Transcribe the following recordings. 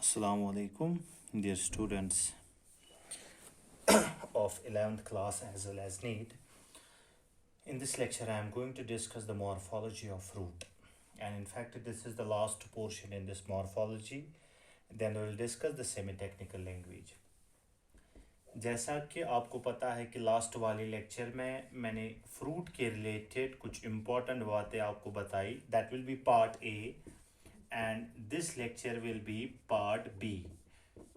Assalamu alaikum, dear students of 11th class as well as NEET. In this lecture, I am going to discuss the morphology of fruit. And in fact, this is the last portion in this morphology. Then we will discuss the semi-technical language. जैसा कि आपको पता है कि last वाले lecture में मैंने fruit के रिलेटेड कुछ इम्पोर्टेंट बातें आपको बताई. That will be part A and this lecture will be part B.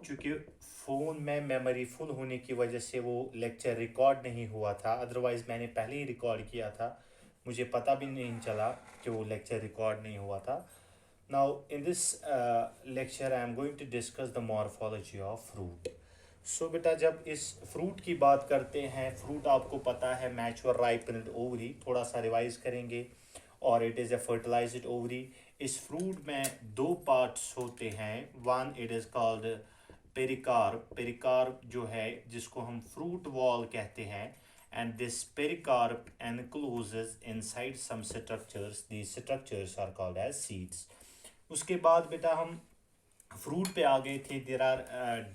चूँकि फ़ोन में मेमोरी फुल होने की वजह से वो लेक्चर रिकॉर्ड नहीं हुआ था, अदरवाइज़ मैंने पहले ही रिकॉर्ड किया था, मुझे पता भी नहीं चला कि वो लेक्चर रिकॉर्ड नहीं हुआ था. Now in this lecture I am going to discuss the morphology of fruit. So बेटा, जब इस फ्रूट की बात करते हैं, फ्रूट आपको पता है मैच्योर राइपन्ड ओवरी, थोड़ा सा रिवाइज करेंगे, और it is a fertilized ovary. इस फ्रूट में दो पार्ट्स होते हैं. One it is called pericarp. Pericarp जो है जिसको हम फ्रूट वॉल कहते हैं, and this pericarp encloses inside some structures. These structures are called as seeds. उसके बाद बेटा हम फ्रूट पे आ गए थे. There are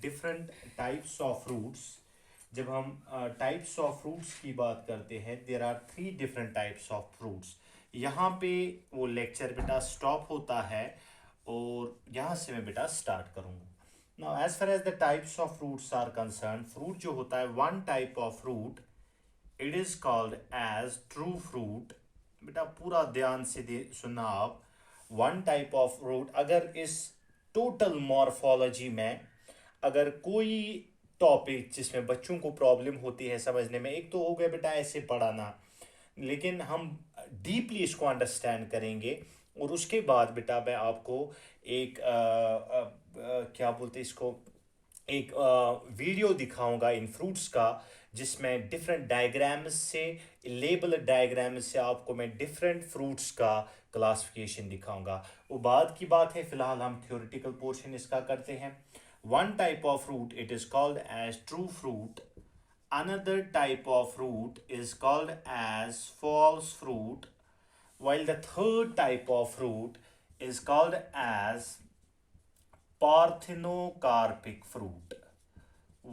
different types of fruits. जब हम टाइप्स ऑफ फ्रूट्स की बात करते हैं, there are 3 different types of fruits. यहाँ पे वो लेक्चर बेटा स्टॉप होता है और यहाँ से मैं बेटा स्टार्ट करूँगा. Now as far as the types of fruits are concern, fruit जो होता है, one type of fruit it is called as true fruit. बेटा पूरा ध्यान से सुनना आप. वन टाइप ऑफ फ्रूट, अगर इस टोटल मॉर्फोलॉजी में अगर कोई टॉपिक जिसमें बच्चों को प्रॉब्लम होती है समझने में, एक तो हो गया बेटा ऐसे पढ़ाना, लेकिन हम डीपली इसको अंडरस्टैंड करेंगे, और उसके बाद बेटा मैं आपको एक क्या बोलते इसको, एक वीडियो दिखाऊंगा इन फ्रूट्स का, जिसमें डिफरेंट डायग्राम्स से, लेबल डायग्राम्स से आपको मैं डिफरेंट फ्रूट्स का क्लासिफिकेशन दिखाऊंगा. वो बाद की बात है, फिलहाल हम थ्योरेटिकल पोर्शन इसका करते हैं. One type of fruit it is called as true fruit. Another type of fruit is called as false fruit, while the third type of fruit is called as parthenocarpic fruit.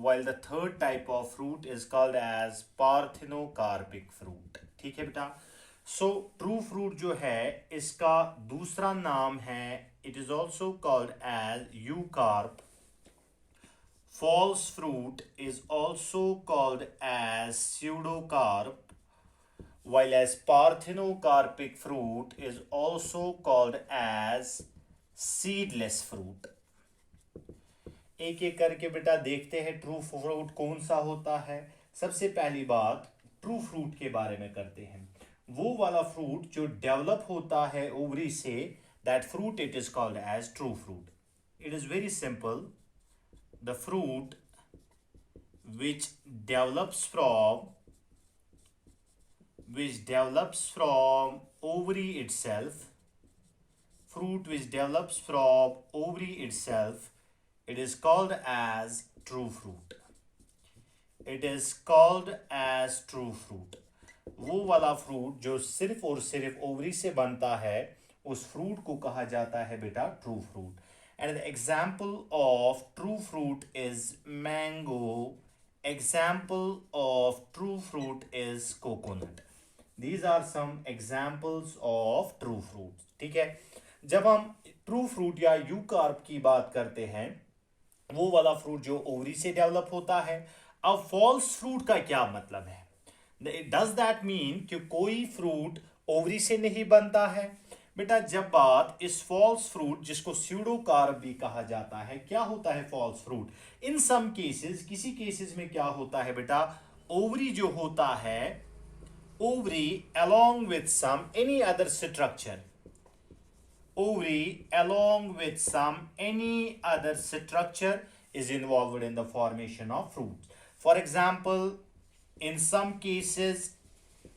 While the third type of fruit is called as parthenocarpic fruit. ठीक है बेटा. So true fruit जो है इसका दूसरा नाम है, it is also called as eucarp. False fruit is also called as pseudocarp, while as parthenocarpic fruit is also called as seedless fruit. एक एक करके बेटा देखते हैं ट्रू फ्रूट कौन सा होता है. सबसे पहली बात ट्रू फ्रूट के बारे में करते हैं. वो वाला फ्रूट जो डेवलप होता है ओवरी से, that fruit it is called as true fruit. It is very simple. The fruit which develops from ovary itself, fruit which develops from ovary itself, it is called as true fruit. It is called as true fruit. वो वाला fruit जो सिर्फ और सिर्फ ovary से बनता है, उस फ्रूट को कहा जाता है बेटा true fruit. And the example of true fruit is mango. Example of true fruit is coconut. These are some examples of true fruit. ठीक है. जब हम ट्रू फ्रूट या यूकार्प की बात करते हैं, वो वाला फ्रूट जो ओवरी से डेवलप होता है. अब फॉल्स फ्रूट का क्या मतलब है? डज दैट मीन कि कोई फ्रूट ओवरी से नहीं बनता है? बेटा जब बात इस फॉल्स फ्रूट, जिसको स्यूडोकार्प भी कहा जाता है, क्या होता है फॉल्स फ्रूट? इन सम केसेस, किसी केसेस में क्या होता है बेटा, ओवरी जो होता है, ovary along with some any other structure, ovary along with some any other structure is involved in the formation of fruits. For example, in some cases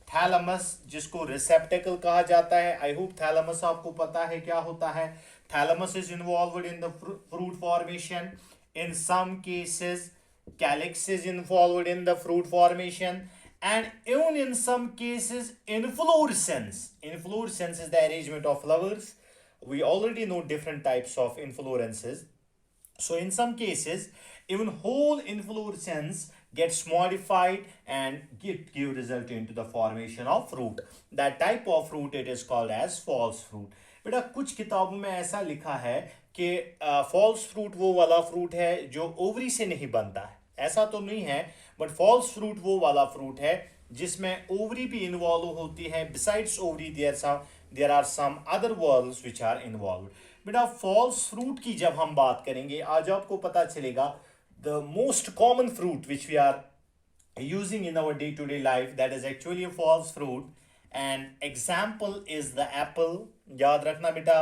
thalamus, जिसको रिसेप्टेकल कहा जाता है, आई होप थैलमस आपको पता है क्या होता है. Thalamus is involved in the fruit formation. In some cases calyx is involved in the fruit formation, and even in some cases inflorescence. Is the arrangement of flowers. We already know different types of inflorescences. So in some cases, even whole inflorescence gets modified and give result into the formation of fruit. That type of fruit it is called as false fruit. बेटा कुछ किताबों में ऐसा लिखा है कि false fruit वो वाला फ्रूट है जो ओवरी से नहीं बनता है, ऐसा तो नहीं है, बट फॉल्स फ्रूट वो वाला फ्रूट है जिसमें ओवरी भी इन्वॉल्व होती है. Besides ovary there are some other whorls which are involve. बेटा फॉल्स फ्रूट की जब हम बात करेंगे आज आपको पता चलेगा the most common fruit which we are using in our day-to-day life that is actually a false fruit. And example is the apple. याद रखना बेटा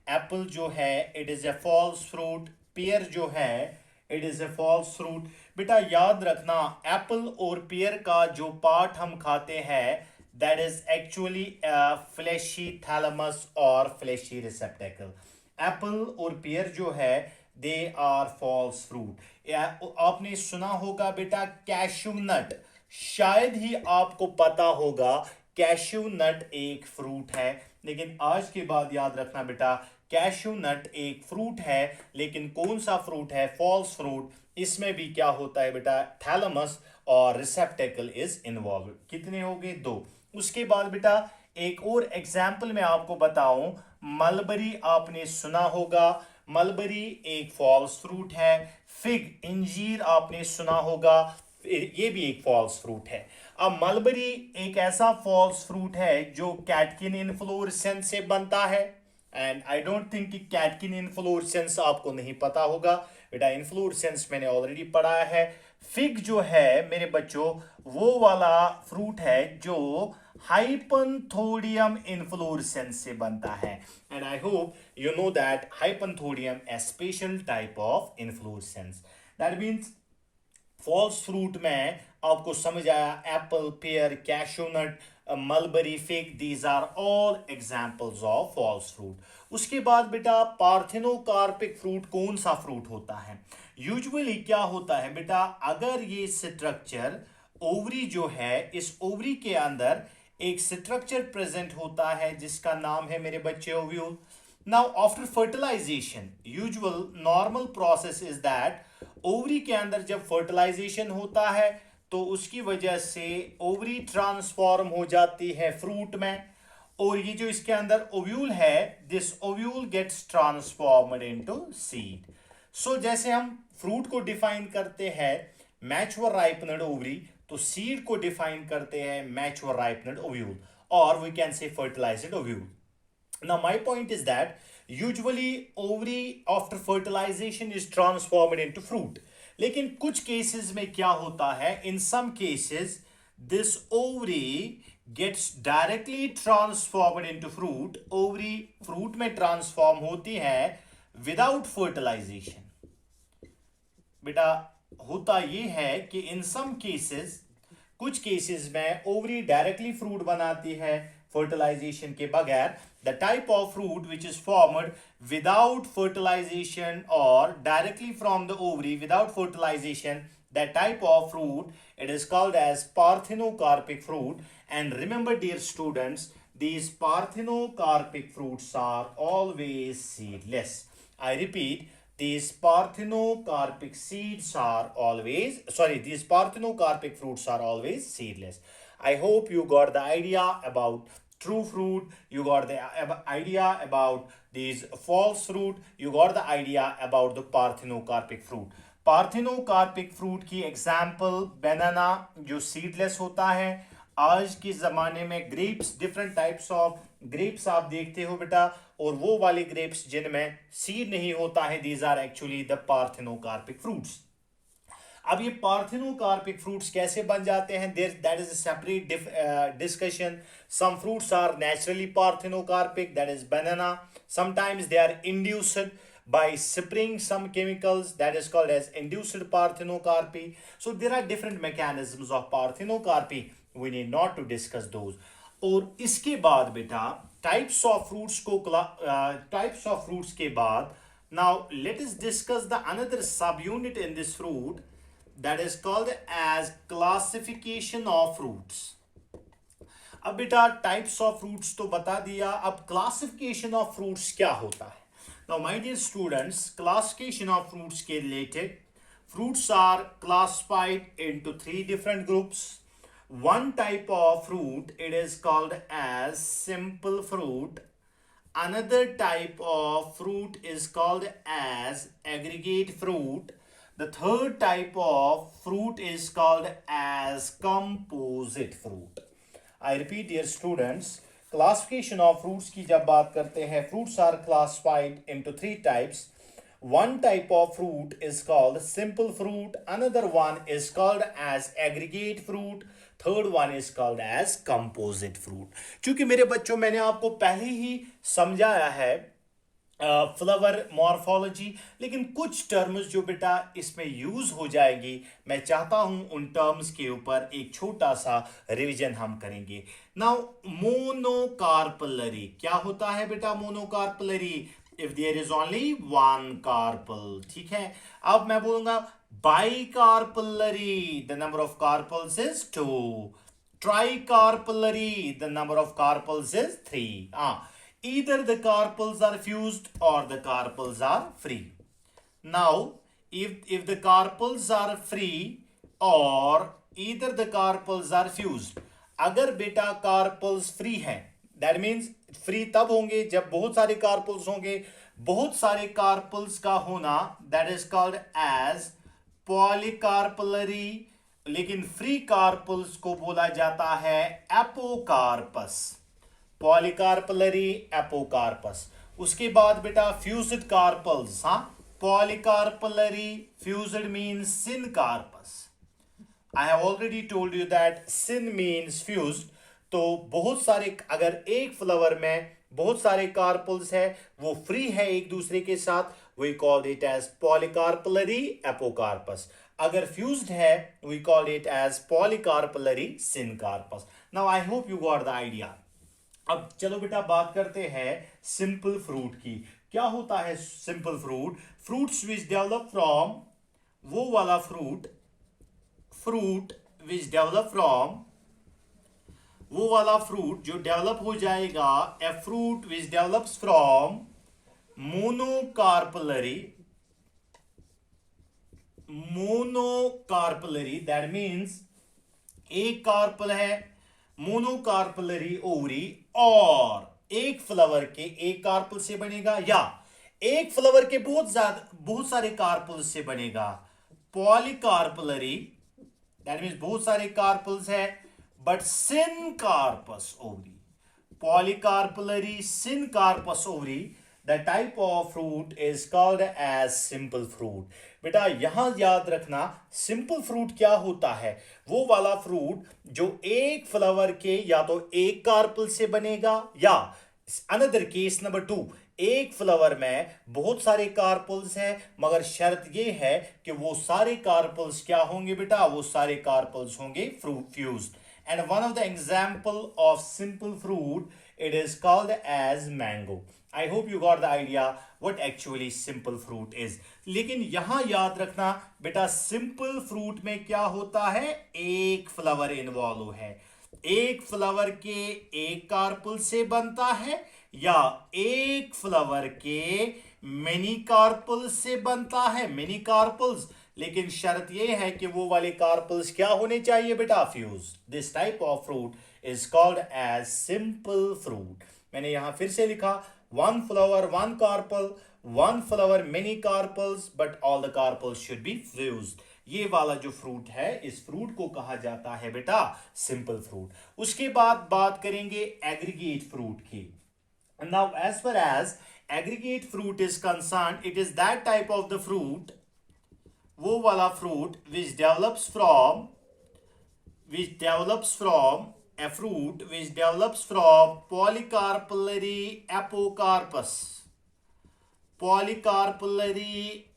एप्पल जो है it is a false fruit. Pear जो है it is a false fruit. बेटा याद रखना एप्पल और पेयर का जो पार्ट हम खाते हैं that is actually fleshy thalamus और फ्लैशी रिसेप्टेकल. एप्पल और पेयर जो है दे आर फॉल्स फ्रूट. आपने सुना होगा बेटा कैश्यू नट, शायद ही आपको पता होगा कैश्यू नट एक फ्रूट है, लेकिन आज के बाद याद रखना बेटा कैश्यू नट एक फ्रूट है, लेकिन कौन सा फ्रूट है? False fruit. इसमें भी क्या होता है बेटा थैलमस और रिसेप्टेकल इज इन्वॉल्व. कितने हो गए? 2. उसके बाद बेटा एक और एग्जाम्पल मैं आपको बताऊं, मलबरी आपने सुना होगा. मलबरी एक फॉल्स फ्रूट है. फिग इंजीर आपने सुना होगा, ये भी एक फॉल्स फ्रूट है. अब मलबरी एक ऐसा फॉल्स फ्रूट है जो कैटकिन इन्फ्लोरेसेंस से बनता है. एंड आई डोंट थिंक कि कैटकिन इन्फ्लोरेसेंस आपको नहीं पता होगा बेटा. इन्फ्लोरेसेंस मैंने ऑलरेडी पढ़ा है. फिग जो है मेरे बच्चों वो वाला फ्रूट है जो हाइपनथोडियम इन्फ्लोरेसेंस से बनता है. And I hope you know that hypanthodium a special type of inflorescence. That means false fruit में आपको समझ आया apple, pear, cashew nut, mulberry, fig, these are all examples of false fruit. उसके बाद बेटा पार्थेनोकार्पिक फ्रूट कौन सा फ्रूट होता है? यूजुअली क्या होता है बेटा, अगर ये स्ट्रक्चर ओवरी जो है इस ओवरी के अंदर एक स्ट्रक्चर प्रेजेंट होता है जिसका नाम है मेरे बच्चे ovule. Now after fertilization, usual normal process is that ovary के अंदर जब फर्टिलाइजेशन होता है तो उसकी वजह से ओवरी ट्रांसफॉर्म हो जाती है फ्रूट में, और ये जो इसके अंदर ओव्यूल है this ovule gets transformed into seed. So जैसे हम फ्रूट को डिफाइन करते हैं मैच्योर राइपनड ओवरी, तो सीड को डिफाइन करते हैं मैच्योर राइपनड ओव्यूल, और we can say fertilized ovule. Now my point is that usually ovary after fertilization is transformed into fruit. लेकिन कुछ केसेस में क्या होता है, in some cases this ovary gets directly transformed into fruit. ovary fruit में transform होती है without fertilization. बेटा होता ये है कि in some cases कुछ केसेस में ओवरी डायरेक्टली फ्रूट बनाती है फर्टिलाइजेशन के बगैर. The type of fruit which is formed without fertilization और directly from the ovary without fertilization, that type of fruit it is called as parthenocarpic fruit. And remember dear students, these parthenocarpic fruits are always seedless. I repeat, these parthenocarpic parthenocarpic fruits are always seedless. I hope you got the idea about true fruit, you got the idea about these false fruit, you got the idea about the parthenocarpic fruit. Parthenocarpic fruit की example बनाना जो seedless होता है. आज के ज़माने में grapes, different types of grapes आप देखते हो बेटा, और वो वाले ग्रेप्स जिनमें सीड नहीं होता है these are actually the parthenocarpic fruits. अब ये पार्थेनोकार्पिक फ्रूट्स कैसे बन जाते हैं, that is a separate discussion. Some fruits are naturally parthenocarpic, that is banana. Sometimes they are induced by spraying some chemicals, that is called as induced parthenocarpy. So there are different mechanisms of parthenocarpy, we need not to discuss those. और इसके बाद बेटा types of fruits को types of fruits के बाद now let us discuss the another sub unit in this fruit that is called as classification of fruits. अब बेटा types of fruits तो बता दिया, अब क्लासिफिकेशन ऑफ फ्रूट्स क्या होता है. Now, my dear students, classification of fruits के related. Fruits are classified into three different groups. One type of fruit, it is called as simple fruit. Another type of fruit is called as aggregate fruit. The third type of fruit is called as composite fruit. I repeat, dear students, classification of fruits की जब बात करते हैं, fruits are classified into three types. One type of fruit is called simple fruit, another one is called as aggregate fruit, third one is called as composite fruit. चूंकि मेरे बच्चों मैंने आपको पहले ही समझाया है फ्लावर मॉर्फोलॉजी, लेकिन कुछ टर्म्स जो बेटा इसमें यूज हो जाएंगी, मैं चाहता हूं उन टर्म्स के ऊपर एक छोटा सा रिवीजन हम करेंगे. नाउ मोनोकार्पलरी क्या होता है बेटा? Monocarpellary if there is only one carpel. ठीक है. अब मैं बोलूंगा bicarpellary, the number of carpels is 2. Tricarpellary, the number of carpels is 3. Either the carpels are fused or the carpels are free. Now, if the carpels are free or either the carpels are fused, अगर बेटा carpels free हैं, that means free तब होंगे जब बहुत सारे carpals होंगे. बहुत सारे कार्पल्स का होना दैट इज कॉल्ड एज पॉलीकार्पलरी. लेकिन फ्री कार्पल्स को बोला जाता है एपोकार्पस. पॉलीकार्पलरी, एपोकार्पस. उसके बाद बेटा fused carpels. Polycarpellary, fused means syncarpous. I have already told you that syn means fused. तो बहुत सारे, अगर एक फ्लावर में बहुत सारे कार्पल्स है, वो फ्री है एक दूसरे के साथ, we call it as polycarpellary apocarpous. अगर फ्यूज्ड है, we call it as polycarpellary syncarpous. Now I hope you got the idea. अब चलो बेटा बात करते हैं सिंपल फ्रूट की. क्या होता है simple fruit? Fruits which develop from, वो वाला फ्रूट विच डेवलप फ्रॉम, वो वाला फ्रूट जो डेवलप हो जाएगा, a fruit which develops from monocarpellary, that means एक कार्पल है, मोनोकार्पलरी ओवरी, और एक फ्लावर के एक कार्पल से बनेगा, या एक फ्लावर के बहुत सारे कार्पल से बनेगा. पॉलीकार्पलरी, दैट मीन्स बहुत सारे कार्पल्स है, but syncarpous ovary. Polycarpellary syncarpous ovary, the type of fruit is called as simple fruit. बेटा यहां याद रखना, सिंपल फ्रूट क्या होता है? वो वाला फ्रूट जो एक फ्लावर के या तो एक कार्पल से बनेगा, या अनदर केस नंबर 2, एक फ्लावर में बहुत सारे कार्पल्स हैं, मगर शर्त ये है कि वो सारे कार्पल्स क्या होंगे बेटा? वो सारे कार्पल्स होंगे fused. And one of the example of simple fruit, it is called as mango. I hope you got the idea what actually simple fruit is. लेकिन यहां याद रखना बेटा, simple fruit में क्या होता है? एक फ्लावर इन्वॉल्व है. एक फ्लावर के एक कार्पल से बनता है, या एक फ्लावर के मेनी कार्पल से बनता है, मेनी कार्पल्स. लेकिन शर्त यह है कि वो वाले कार्पल्स क्या होने चाहिए बेटा? Fuse. This type of fruit is called as simple fruit. मैंने यहां फिर से लिखा, one flower one carpel, one flower many carpels, but all the carpels should be fused. ये वाला जो फ्रूट है, इस फ्रूट को कहा जाता है बेटा सिंपल फ्रूट. उसके बाद बात करेंगे एग्रीगेट फ्रूट की. Now as far as aggregate fruit is concern, it is that type of the fruit, वो वाला fruit which develops from a fruit which develops from polycarpellary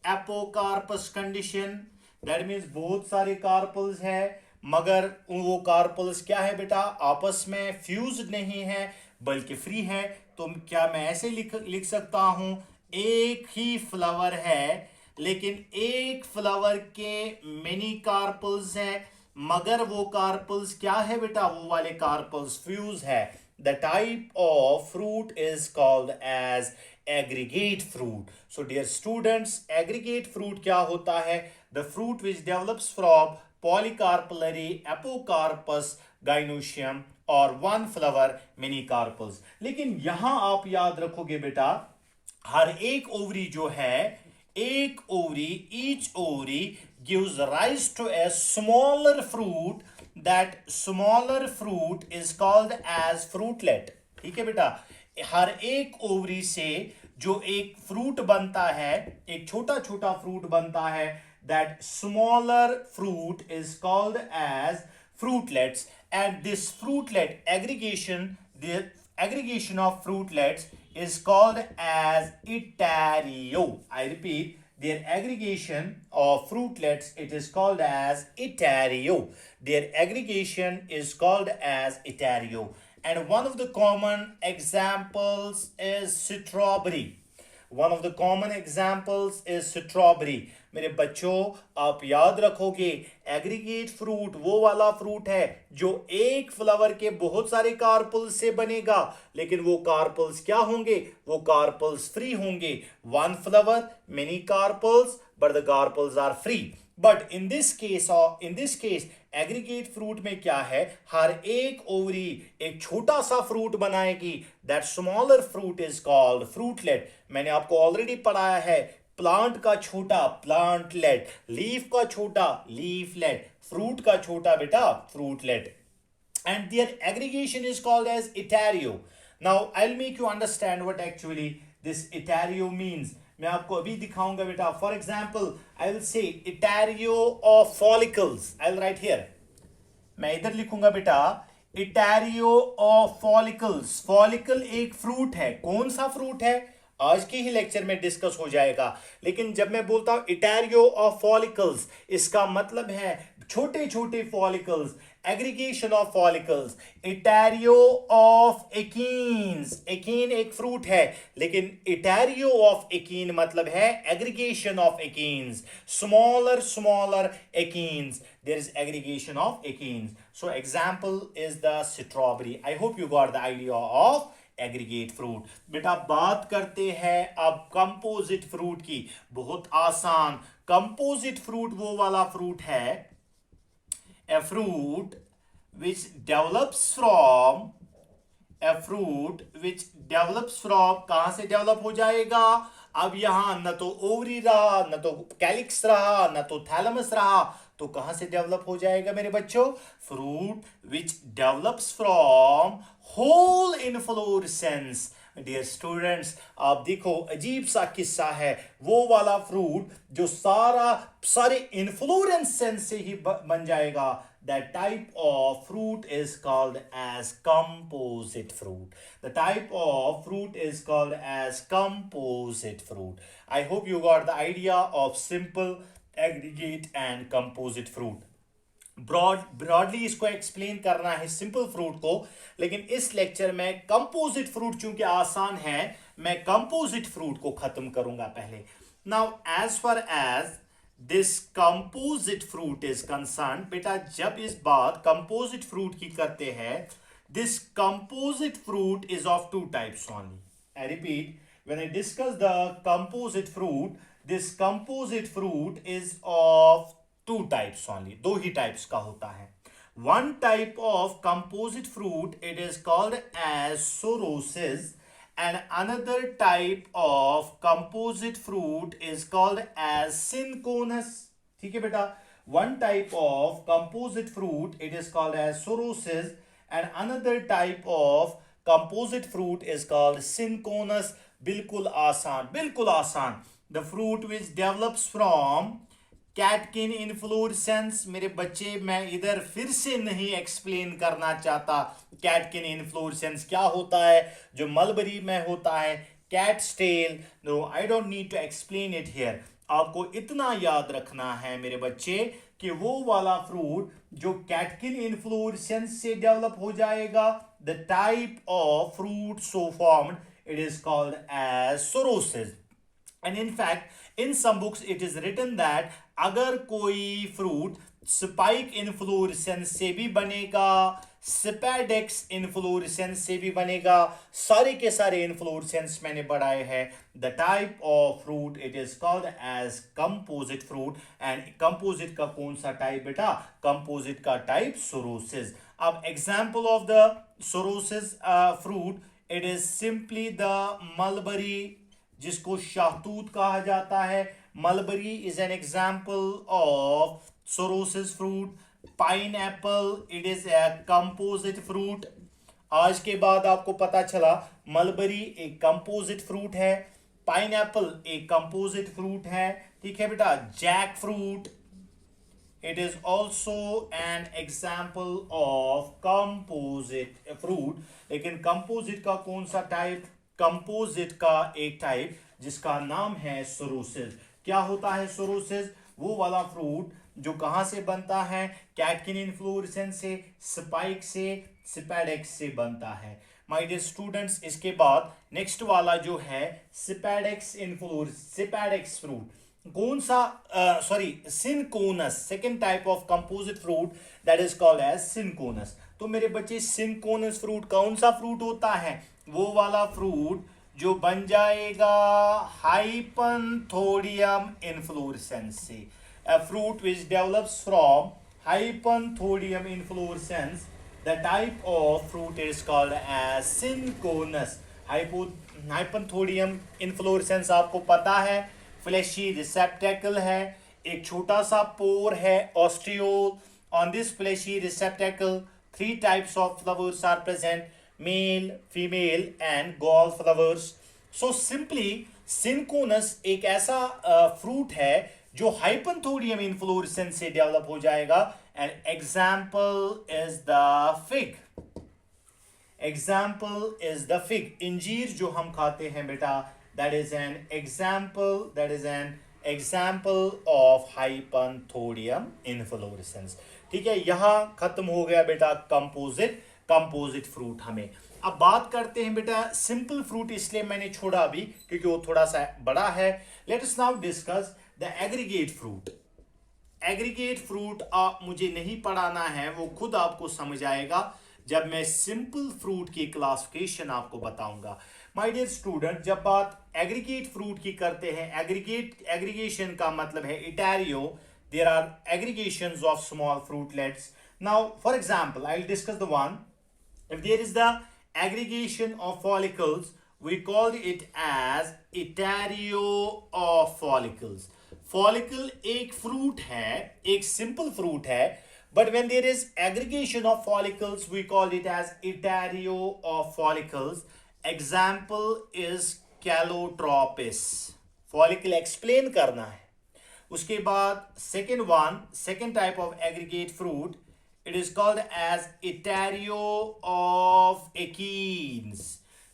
apocarpus condition. that means बहुत सारे carpals है, मगर वो carpals क्या है बेटा? आपस में फ्यूज्ड नहीं है बल्कि फ्री है. तो क्या मैं ऐसे लिख सकता हूं, एक ही फ्लावर है लेकिन एक फ्लावर के मेनी कार्पल्स है, मगर वो कार्पल्स क्या है बेटा? वो वाले कार्पल्स फ्यूज है. The type of fruit is called as aggregate fruit. So dear students, aggregate fruit क्या होता है? The fruit which develops from polycarpillary apocarpus gynoecium और one flower many carpels. लेकिन यहां आप याद रखोगे बेटा, हर एक ओवरी जो है, एक ovary, each ovary gives rise to a smaller fruit. That smaller fruit is called as fruitlet. ठीक है बेटा, हर एक ओवरी से जो एक फ्रूट बनता है, एक छोटा छोटा फ्रूट बनता है, that smaller fruit is called as fruitlets. And this fruitlet aggregation, the aggregation of fruitlets is called as etario. I repeat, their aggregation of fruitlets, it is called as etario. Their aggregation is called as etario. And one of the common examples is strawberry. One of the common examples is strawberry. मेरे बच्चों, आप याद रखोगे, aggregate fruit वो वाला fruit है जो एक फ्लावर के बहुत सारे कार्पल्स से बनेगा, लेकिन वो कार्पल्स क्या होंगे? वो कार्पल्स फ्री होंगे. One flower many carpels, but the carpels are free. But in this case aggregate fruit में क्या है? हर एक ओवरी एक छोटा सा फ्रूट बनाएगी. That smaller fruit is called fruitlet. मैंने आपको ऑलरेडी पढ़ाया है, प्लांट का छोटा प्लांटलेट, लीफ का छोटा लीफलेट, फ्रूट का छोटा बेटा फ्रूटलेट. And their aggregation is called as etario. Now I'll make you understand what actually this etario means. मैं आपको अभी दिखाऊंगा बेटा. For example, I will say etario of follicles. I'll write here. मैं इधर लिखूंगा बेटा, etario of follicles. Follicle एक फ्रूट है. कौन सा फ्रूट है? आज के ही लेक्चर में डिस्कस हो जाएगा. लेकिन जब मैं बोलता हूं etario of follicles, इसका मतलब है छोटे छोटे follicles, aggregation of follicles. Etaerio of achenes, achene एक फ्रूट है, लेकिन इटैरियो ऑफ एकीन मतलब है aggregation of achenes. Smaller achenes, there is aggregation of achenes. So example is the strawberry. I hope you got the idea of aggregate fruit. बेटा बात करते हैं अब कंपोजिट फ्रूट की. बहुत आसान. कंपोजिट फ्रूट वो वाला फ्रूट है, a fruit which develops from कहां से डेवलप हो जाएगा? अब यहां न तो ओवरी रहा, न तो कैलिक्स रहा, न तो थैलमस रहा, तो कहां से डेवलप हो जाएगा मेरे बच्चों? Fruit which develops from whole inflorescence. Dear students, आप देखो, अजीब सा किस्सा है. वो वाला फ्रूट जो सारे इन्फ्लोरेसेंस से ही बन जाएगा, that type of fruit is called as composite fruit. The type of fruit is called as composite fruit. I hope you got the idea of simple, aggregate and composite fruit. Broadly इसको explain करना है simple fruit को, लेकिन इस lecture में composite fruit चूंकि आसान है, मैं कंपोजिट फ्रूट को खत्म करूंगा पहले. Now as far as this composite fruit is concern, बेटा जब इस बात कंपोजिट फ्रूट की करते हैं, this composite fruit is of two types only. I repeat, when I discuss the composite fruit, this composite fruit is of two types only. दो ही types का होता है. One type of composite fruit, it is called as sorosis, and another type of composite fruit is called as synconus. ठीक है बेटा, one type of composite fruit, it is called as sorosis, and another type of composite fruit is called synconus. बिल्कुल आसान, बिल्कुल आसान. The fruit which develops from catkin inflorescence. मेरे बच्चे, मैं इधर फिर से नहीं एक्सप्लेन करना चाहता कैटकिन इन्फ्लोरेसेंस क्या होता है जो मलबरी में होता है. Cat's tail, no I don't need to explain it here. आपको इतना याद रखना है मेरे बच्चे कि वो वाला फ्रूट जो कैटकिन इन्फ्लोरेसेंस से डेवलप हो जाएगा, the type of fruit so formed, it is called as sorosis. And in fact, in some books it is written that अगर कोई फ्रूट स्पाइक इन्फ्लोरेसेंस से भी बनेगा, स्पैडेक्स इन्फ्लोरेसेंस से भी बनेगा, सारे के सारे इन्फ्लोरेसेंस मैंने बढ़ाए हैं. The type of fruit it is called as composite fruit. And composite का कौन सा टाइप बेटा? कंपोजिट का टाइप सोरोसिस. अब example of the sorosis fruit, it is simply the mulberry, जिसको शाहतूत कहा जाता है. Mulberry is an example of sorosis fruit. Pineapple, it is a composite fruit. आज के बाद आपको पता चला मलबरी एक कंपोजिट फ्रूट है, पाइनएप्पल एक कंपोजिट फ्रूट है. ठीक है बेटा. Jackfruit, it is also an example of composite fruit. लेकिन composite का कौन सा टाइप? composite का एक टाइप जिसका नाम है सोरोसिस. क्या होता है सोरोसिस? वो वाला फ्रूट जो कहां से बनता है? कैटकिन इन्फ्लोरेसेंस से, स्पाइक से, स्पैडेक्स से बनता है. माय डियर स्टूडेंट्स, इसके बाद नेक्स्ट वाला जो है स्पैडेक्स फ्रूट. कौन सा? Sorry, syconus. Second type of composite fruit that is called as syconus. तो मेरे बच्चे, सिनकोनस फ्रूट कौन सा फ्रूट होता है? वो वाला फ्रूट जो बन जाएगा हाइपनथोडियम इन्फ्लोरेसेंस से. A fruit which develops from hypanthodium inflorescence. The type of fruit is called as synconous. Hypanthodium inflorescence आपको पता है, फ्लैशी रिसेप्टेकल है, एक छोटा सा पोर है, ऑस्टियोल. On this fleshy receptacle, 3 types of flowers are present: male, female and gall flowers. So simply synconous एक ऐसा फ्रूट है जो हाइपनथोडियम इन्फ्लोरेसेंस से डेवलप हो जाएगा. And example is the fig. Example is the fig. इंजीर जो हम खाते हैं बेटा, that is an example of hypanthodium inflorescence. ठीक है. यहां खत्म हो गया बेटा कंपोजिट फ्रूट. हमें अब बात करते हैं बेटा सिंपल फ्रूट. इसलिए मैंने छोड़ा अभी क्योंकि वो थोड़ा सा बड़ा है. Let us now discuss the aggregate fruit. Aggregate fruit मुझे नहीं पढ़ाना है, वो खुद आपको समझ आएगा जब मैं सिंपल फ्रूट की क्लासिफिकेशन आपको बताऊंगा. माय डियर स्टूडेंट, जब बात एग्रीगेट फ्रूट की करते हैं, एग्रीगेशन का मतलब है etaerio. There are aggregations of small fruitlets. Now for example I will discuss the one. If there is the aggregation of follicles, we call it as itario of follicles. Follicle एक fruit है, एक simple fruit है, but when there is aggregation of follicles, we call it as itario of follicles. Example is calotropis. Follicle explain करना है. उसके बाद second type of aggregate fruit, it is called as itario of achenes.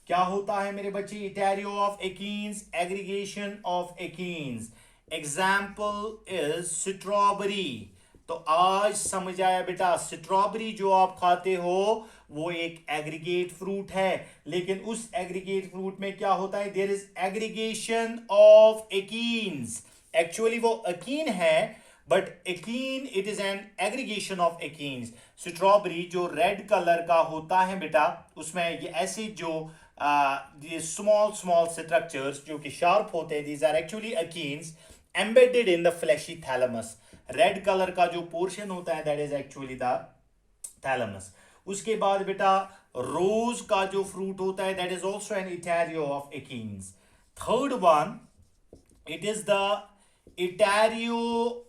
क्या होता है मेरे बच्चे? itario of achenes, aggregation of achenes. Example is strawberry. तो आज समझ आया बेटा, स्ट्रॉबेरी जो आप खाते हो वो एक एग्रीगेट फ्रूट है. लेकिन उस एग्रीगेट फ्रूट में क्या होता है? There is aggregation of achenes. Actually वो अकीन है, but achene it is an aggregation of achenes. Strawberry जो रेड कलर का होता है बेटा, उसमें ये ऐसे जो स्मॉल स्ट्रक्चर्स जो कि शार्प होते हैं, these are actually achenes embedded in the fleshy thalamus. Red colour का जो पोर्शन होता है that is actually the thalamus. उसके बाद बेटा रोज का जो फ्रूट होता है that is also an etaerio of achenes. Third one, it is the etaerio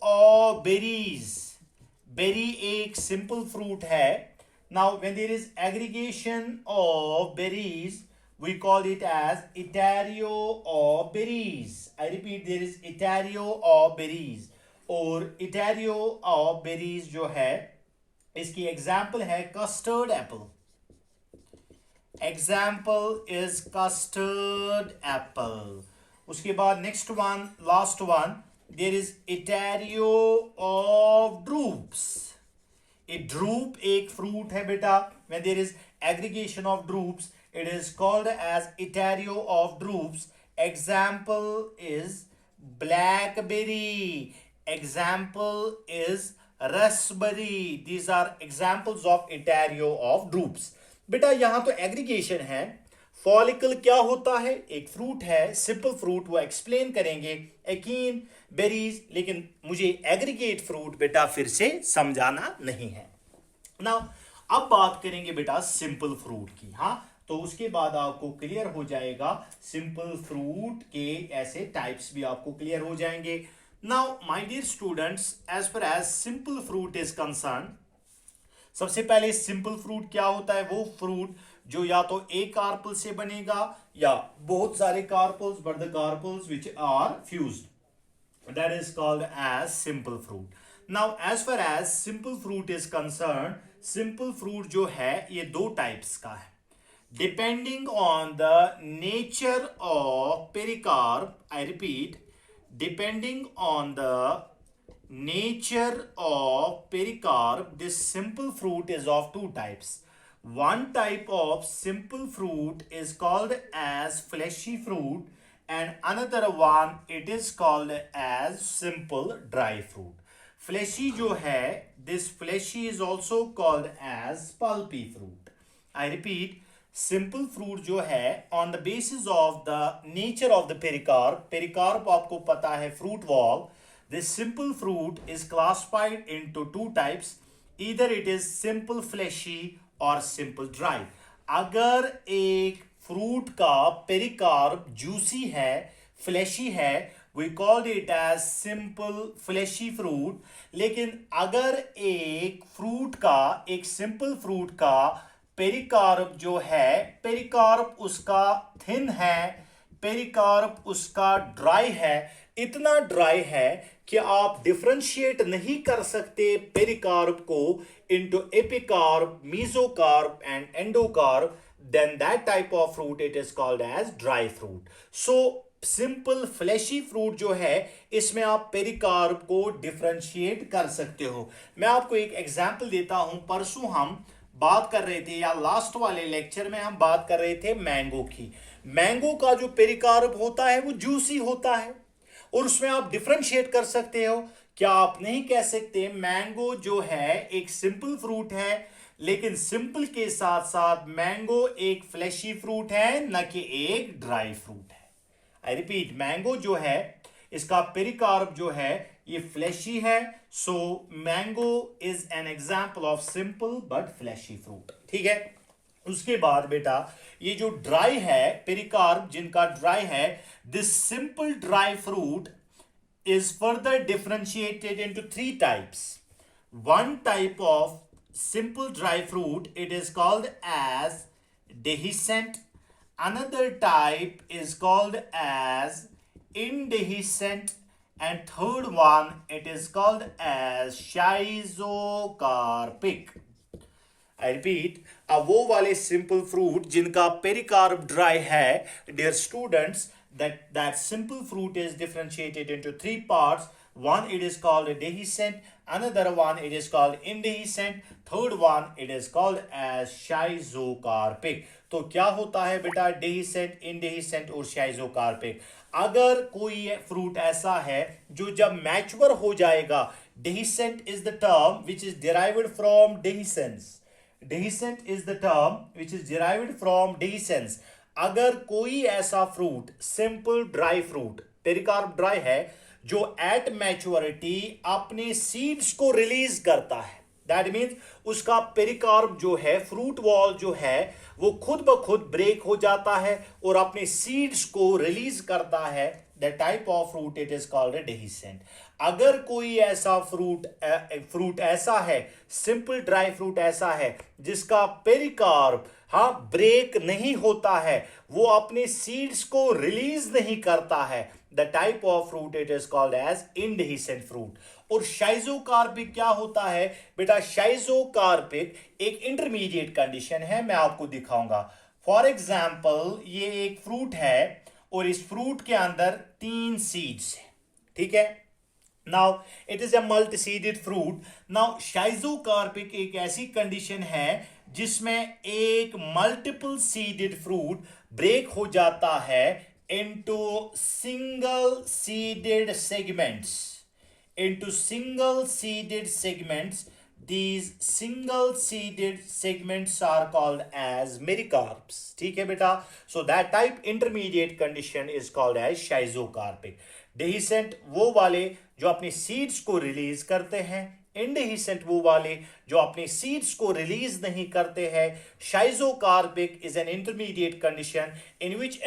of berries. Berry एक सिंपल फ्रूट है. Now when there is aggregation of berries, we call it as itario of berries. I repeat, there is itario of berries. और itario of berries जो है, इसकी example है custard apple. Example is custard apple. उसके बाद next one, last one, there is itario of drupes. A drupe एक fruit है बेटा. When there is aggregation of drupes, it is called as itario of drupes. Example is blackberry. Example is raspberry. These are examples of ontario of drupes. बेटा यहां तो aggregation है. Follicle क्या होता है? एक फ्रूट है, सिंपल फ्रूट, वो एक्सप्लेन करेंगे. एकीन, बेरीज, लेकिन मुझे एग्रीगेट फ्रूट बेटा फिर से समझाना नहीं है. नाउ अब बात करेंगे बेटा सिंपल फ्रूट की. हाँ, तो उसके बाद आपको क्लियर हो जाएगा सिंपल फ्रूट के ऐसे टाइप्स भी आपको क्लियर हो जाएंगे. Now my dear students, as far as simple fruit is concern, सबसे पहले सिंपल फ्रूट क्या होता है? वो फ्रूट जो या तो एक कार्पल से बनेगा या बहुत सारे carpels, but the carpels which are fused, that is called as simple fruit. Now as far as simple fruit is concern, simple fruit जो है ये दो टाइप्स का है. Depending on the nature of pericarp, I repeat, depending on the nature of pericarp, this simple fruit is of two types. One type of simple fruit is called as fleshy fruit, and another one it is called as simple dry fruit. Fleshy जो है, this fleshy is also called as pulpy fruit. I repeat, simple fruit जो है on the basis of the nature of the pericarp, pericarp आपको पता है fruit wall. This simple fruit is classified into two types, either it is simple fleshy और simple dry. अगर एक fruit का pericarp juicy है, फ्लेशी है, we called it as simple fleshy fruit. लेकिन अगर एक फ्रूट का, एक सिंपल फ्रूट का पेरिकार्प जो है, पेरिकार्प उसका थिन है, पेरिकार्प उसका ड्राई है, इतना ड्राई है कि आप डिफरेंशिएट नहीं कर सकते पेरिकार्प को into epicarp, mesocarp and endocarp, then that type of fruit it is called as dry fruit. So simple fleshy fruit जो है, इसमें आप पेरिकार्प को डिफरेंशिएट कर सकते हो. मैं आपको एक एग्जांपल देता हूं. परसों हम बात कर रहे थे, या लास्ट वाले लेक्चर में हम बात कर रहे थे मैंगो की. मैंगो का जो पेरिकार्प होता है वो जूसी होता है और उसमें आप डिफरेंशिएट कर सकते हो. क्या आप नहीं कह सकते मैंगो जो है एक सिंपल फ्रूट है, लेकिन सिंपल के साथ साथ मैंगो एक फ्लैशी फ्रूट है, न कि एक ड्राई फ्रूट है. आई रिपीट, मैंगो जो है इसका पेरिकार्प जो है ये फ्लैशी है. So mango is an example of simple but fleshy fruit. ठीक है. उसके बाद बेटा ये जो ड्राई है, पेरिकार्प जिनका ड्राई है, this simple dry fruit is further differentiated into three types. One type of simple dry fruit, it is called as dehiscent. Another type is called as indehiscent, and third one it is called as schizocarpic. I repeat, अब वो वाले simple fruit जिनका pericarp dry है, dear students, that simple fruit is differentiated into three parts. One it is called dehiscent, another one it is called indehiscent, third one it is called as schizocarpic. तो क्या होता है बेटा dehiscent, indehiscent और schizocarpic? अगर कोई fruit ऐसा है जो जब मैच्योर हो जाएगा, dehiscent is the term which is derived from dehiscence. Dehiscent is the term which is derived from dehiscence. अगर कोई ऐसा fruit, simple dry fruit, pericarp dry है, जो एट मैच्योरिटी अपने सीड्स को रिलीज करता है, दैट मीन्स उसका पेरिकार्प जो है, फ्रूट वॉल जो है, वो खुद ब खुद ब्रेक हो जाता है और अपने सीड्स को रिलीज करता है, that type of fruit it is called dehiscent. अगर कोई ऐसा फ्रूट ऐसा है, सिंपल ड्राई फ्रूट ऐसा है जिसका पेरिकार्प ब्रेक नहीं होता है, वो अपने सीड्स को रिलीज नहीं करता है, the type of fruit it is called as indehiscent fruit. और शाइजोकार्पिक क्या होता है बेटा? शाइजोकार्पिक एक इंटरमीडिएट कंडीशन है, मैं आपको दिखाऊंगा. फॉर एग्जाम्पल, ये एक फ्रूट है और इस फ्रूट के अंदर 3 सीड्स है. ठीक है. Now it is a multi-seeded fruit. Now शाइजोकार्पिक एक ऐसी कंडीशन है जिसमें एक मल्टीपल सीडेड फ्रूट ब्रेक हो जाता है into single seeded segments. into single seeded segments. These single seeded segments are called as mericarps. ठीक है बेटा. So that type intermediate condition is called as schizocarpic. Dehiscent वो वाले जो अपने सीड्स को रिलीज करते हैं, इंडेहिसेंट वो वाले जो अपने सीड्स को रिलीज नहीं करते हैं. Schizocarpic is an intermediate condition in which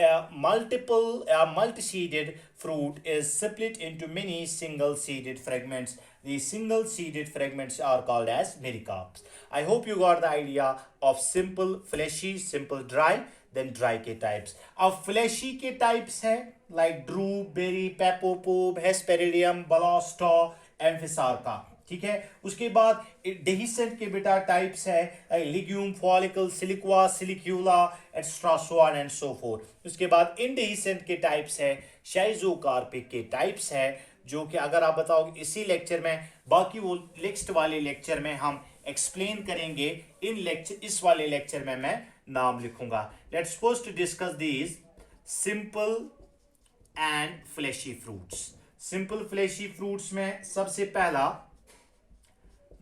multi-seeded fruit is split into many single-seeded fragments. These single-seeded fragments are called as mericarps. I hope you got the idea of simple, fleshy, simple, dry, then dry के types. अब fleshy के types हैं like drupe, berry, pepopope, hesperidium, balastor, amphisarca. ठीक है. उसके बाद डेहिसेंट के बेटा टाइप्स है legume, follicle, siliqua, silicula, extra, so on and so forth. उसके बाद इनडेहिसेंट के टाइप्स है, शाइजोकार्पिक के टाइप्स है, जो कि अगर आप बताओगे इसी लेक्चर में, बाकी वो नेक्स्ट वाले लेक्चर में हम एक्सप्लेन करेंगे. इस वाले लेक्चर में मैं नाम लिखूंगा. Let's suppose to discuss these simple and fleshy fruits. Simple fleshy fruits में सबसे पहला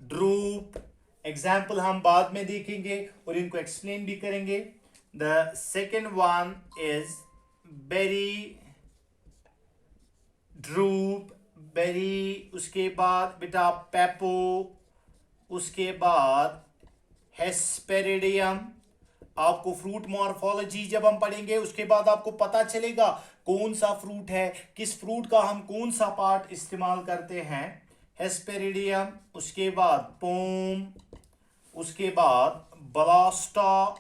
ड्रूप. एग्जाम्पल हम बाद में देखेंगे और इनको एक्सप्लेन भी करेंगे. The second one is berry, drupe, berry. उसके बाद बेटा पेपो. उसके बाद हेस्पेरिडियम. आपको फ्रूट मॉर्फोलॉजी जब हम पढ़ेंगे उसके बाद आपको पता चलेगा कौन सा फ्रूट है, किस फ्रूट का हम कौन सा पार्ट इस्तेमाल करते हैं. हेस्पेरिडियम. उसके बाद पोम. उसके बाद बलास्टा.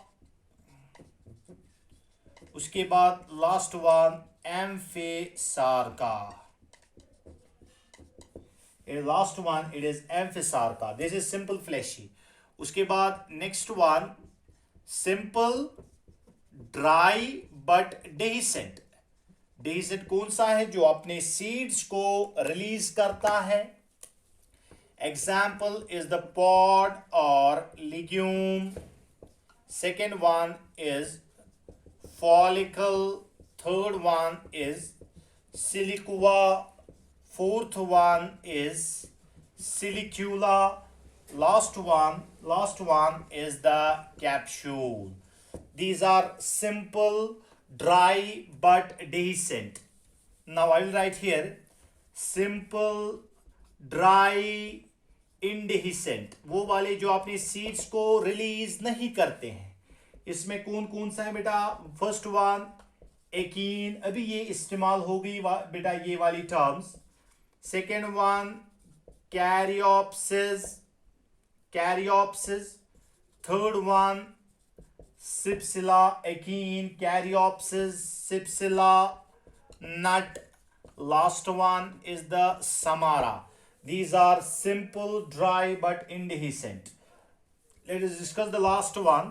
उसके बाद last one amphisarca. Last one it is amphisarca. This is simple fleshy. उसके बाद next one simple dry but dehiscent. Dehiscent कौन सा है? जो अपने सीड्स को रिलीज करता है. Example is the pod or legume. Second one is follicle. Third one is silicua. Fourth one is silicula. Last one is the capsule. These are simple, dry but dehiscent. Now I will write here simple, dry, इंडेहिसेंट. वो वाले जो अपने seeds को release नहीं करते हैं. इसमें कौन कौन सा है बेटा? First one achene. अभी ये इस्तेमाल हो गई बेटा ये वाली terms. Second one caryopsis. Third one cypsela. Achene, caryopsis, cypsela, nut. Last one is the samara. These are simple, dry but indehiscent. Let us discuss the last one.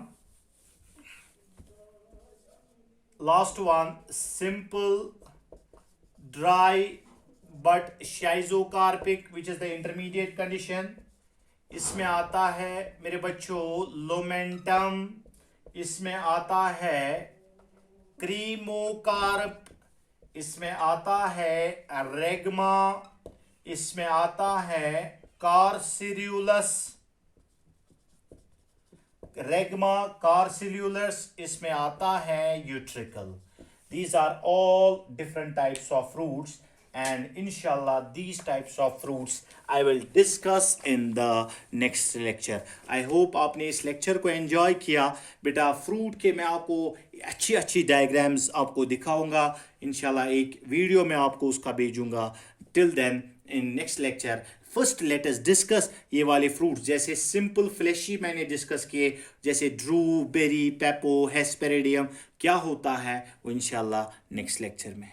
Simple, dry but schizocarpic, which is the intermediate condition. इसमें आता है मेरे बच्चों lomentum. इसमें आता है क्रीमोकार्प. इसमें आता है रेगमा. इसमें आता है कार्सिल्यूलस. रेगमा, कार्सिल्यूलस. इसमें आता है utricle. These are all different types of fruits, and inshallah these types of fruits I will discuss in the next lecture. I hope आपने इस लेक्चर को एंजॉय किया. बेटा फ्रूट के मैं आपको अच्छी अच्छी डायग्राम्स आपको दिखाऊंगा. इंशाल्लाह एक वीडियो में आपको उसका भेजूंगा. Till then in next lecture first let us discuss ये वाले फ्रूट्स. जैसे सिंपल फ्लैशी मैंने डिस्कस किए, जैसे ड्रू, बेरी, पेपो, हेस्पेरिडियम क्या होता है वो इंशाल्लाह नेक्स्ट लेक्चर में.